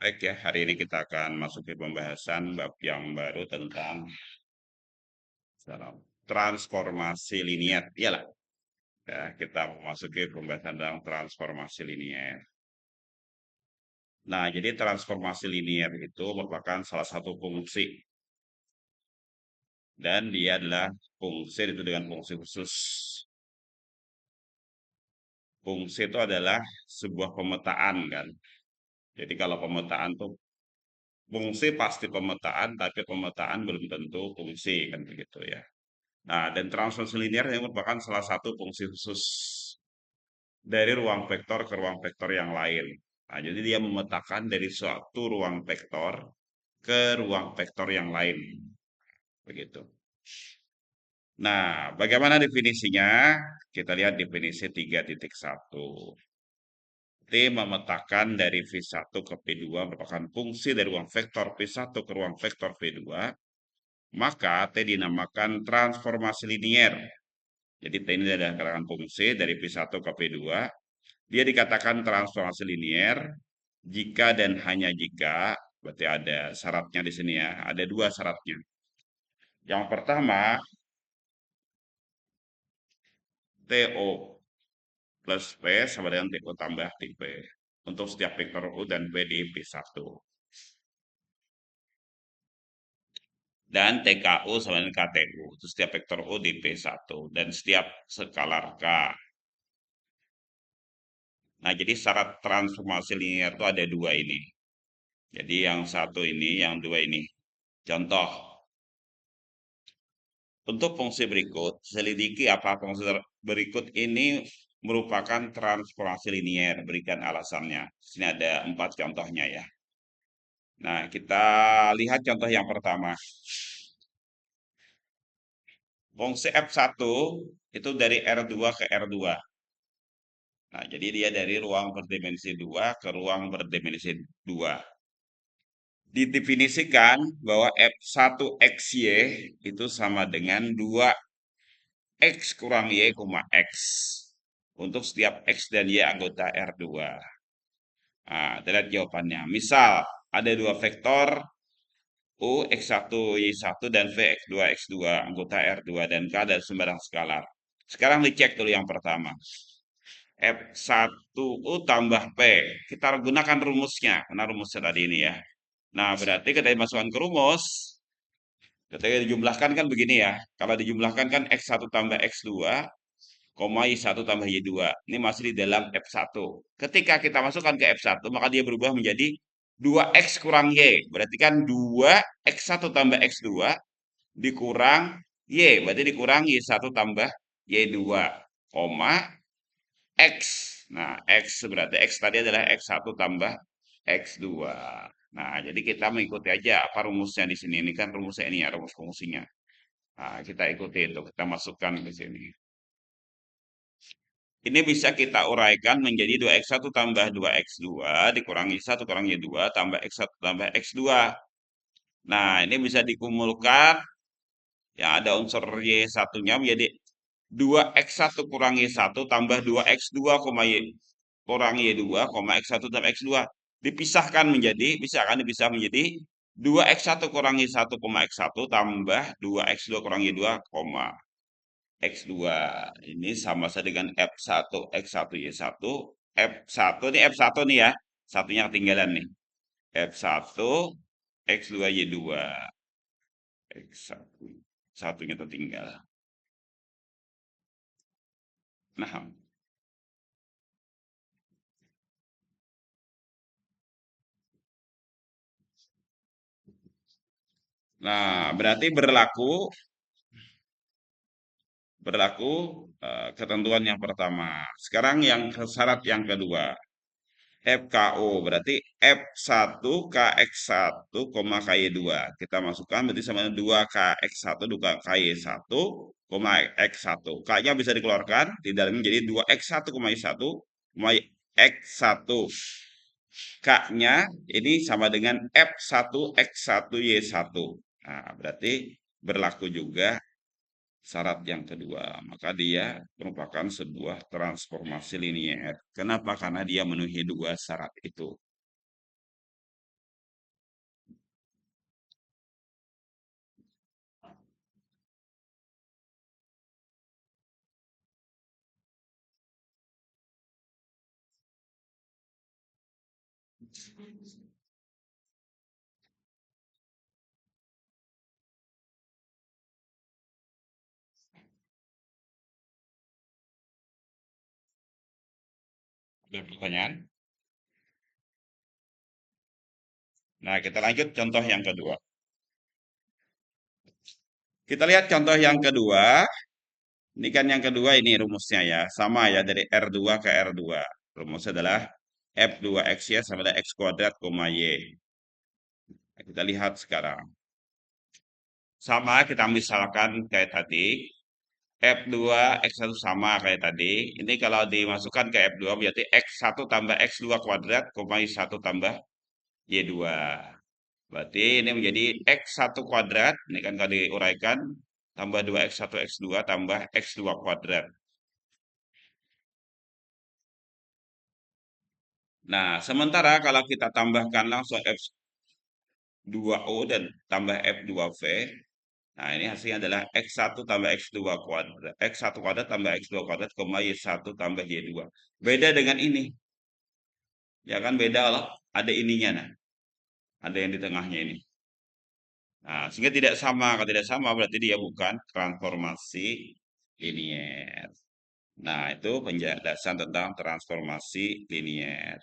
Baik ya, hari ini kita akan masuk ke pembahasan bab yang baru tentang transformasi linier. Iyalah, ya, kita memasuki pembahasan tentang transformasi linier. Nah, jadi transformasi linier itu merupakan salah satu fungsi dan dia adalah fungsi itu dengan fungsi khusus. Fungsi itu adalah sebuah pemetaan kan. Jadi kalau pemetaan tuh fungsi pasti pemetaan, tapi pemetaan belum tentu fungsi kan begitu ya. Nah, dan transformasi linear yang merupakan salah satu fungsi khusus dari ruang vektor ke ruang vektor yang lain. Nah, jadi dia memetakan dari suatu ruang vektor ke ruang vektor yang lain. Begitu. Nah, bagaimana definisinya? Kita lihat definisi 3.1. T memetakan dari V1 ke V2 merupakan fungsi dari ruang vektor V1 ke ruang vektor V2, maka T dinamakan transformasi linier. Jadi T ini adalah keterangan fungsi dari P1 ke P2. Dia dikatakan transformasi linier jika dan hanya jika, berarti ada syaratnya di sini ya, ada dua syaratnya. Yang pertama, TO plus P sama dengan TO tambah TP untuk setiap vektor U dan V di P1. Dan TKU sama dengan KTU, itu setiap vektor U di P1 dan setiap skalar K. Nah, jadi syarat transformasi linear itu ada dua ini. Jadi yang satu ini, yang dua ini. Contoh, untuk fungsi berikut, selidiki apa fungsi berikut ini merupakan transformasi linier. Berikan alasannya. Sini ada 4 contohnya ya. Nah, kita lihat contoh yang pertama. Fungsi F1 itu dari R2 ke R2. Nah, jadi dia dari ruang berdimensi 2 ke ruang berdimensi 2. Didefinisikan bahwa F1XY itu sama dengan 2X kurang Y, X. Untuk setiap X dan Y anggota R2. Nah, kita lihat jawabannya. Misal, ada dua vektor U, X1, Y1, dan V, X2, X2, anggota R2, dan K dan sembarang skalar. Sekarang dicek dulu yang pertama. F1U tambah P. Kita gunakan rumusnya, karena rumusnya tadi ini ya. Nah, berarti kita dimasukkan ke rumus, ketika dijumlahkan kan begini ya. Kalau dijumlahkan kan X1 tambah X2, Y1 tambah Y2. Ini masih di dalam F1. Ketika kita masukkan ke F1, maka dia berubah menjadi 2X kurang Y. Berarti kan 2X1 tambah X2 dikurang Y. Berarti dikurang Y1 tambah Y2, X. Nah, X berarti X tadi adalah X1 tambah X2. Nah, jadi kita mengikuti aja apa rumusnya di sini. Ini kan rumusnya ini ya, rumus fungsinya. Nah, kita ikuti itu, kita masukkan ke sini. Ini bisa kita uraikan menjadi 2X1 tambah 2X2 dikurangi 1 kurangi 2 tambah X1 tambah X2. Nah, ini bisa dikumulkan. Ya, ada unsur Y1-nya menjadi 2X1 kurangi 1 tambah 2X2, Y kurang Y2, X1 tambah X2. Dipisahkan menjadi, bisa kan dipisah menjadi 2X1 kurangi 1, X1 tambah 2X2 kurangi 2, X2. Ini sama saja dengan F1, X1, Y1. F1, ini F1 nih ya. Satunya ketinggalan nih. F1, X2, Y2. X1. Satunya tertinggal. Nah, berarti berlaku berlaku ketentuan yang pertama. Sekarang yang syarat yang kedua. FKO berarti F1 KX1, KY2. Kita masukkan berarti sama dengan 2KX1, 2KY1, X1. K-nya bisa dikeluarkan, di dalamnya menjadi 2X1, Y1, X1. K-nya ini sama dengan F1, X1, Y1. Nah, berarti berlaku juga syarat yang kedua. Maka dia merupakan sebuah transformasi linier. Kenapa? Karena dia memenuhi dua syarat itu. Ada pertanyaan? Nah, kita lanjut contoh yang kedua. Kita lihat contoh yang kedua. Ini kan yang kedua ini rumusnya ya. Sama ya dari R2 ke R2. Rumusnya adalah F2X-Y sama dengan X kuadrat, koma Y. Nah, kita lihat sekarang. Sama kita misalkan kayak tadi. F2 X1 sama kayak tadi. Ini kalau dimasukkan ke F2 berarti X1 tambah X2 kuadrat, koma Y1 tambah Y2. Berarti ini menjadi X1 kuadrat. Ini kan kalau diuraikan. Tambah 2X1 X2 tambah X2 kuadrat. Nah, sementara kalau kita tambahkan langsung F2O dan tambah F2V, nah ini hasilnya adalah X1 tambah X2 kuadrat. X1 kuadrat tambah X2 kuadrat, koma Y1 tambah Y2. Beda dengan ini. Ya kan beda loh. Ada ininya, nah. Ada yang di tengahnya ini. Nah, sehingga tidak sama. Kalau tidak sama berarti dia bukan transformasi linier. Nah, itu penjelasan tentang transformasi linier.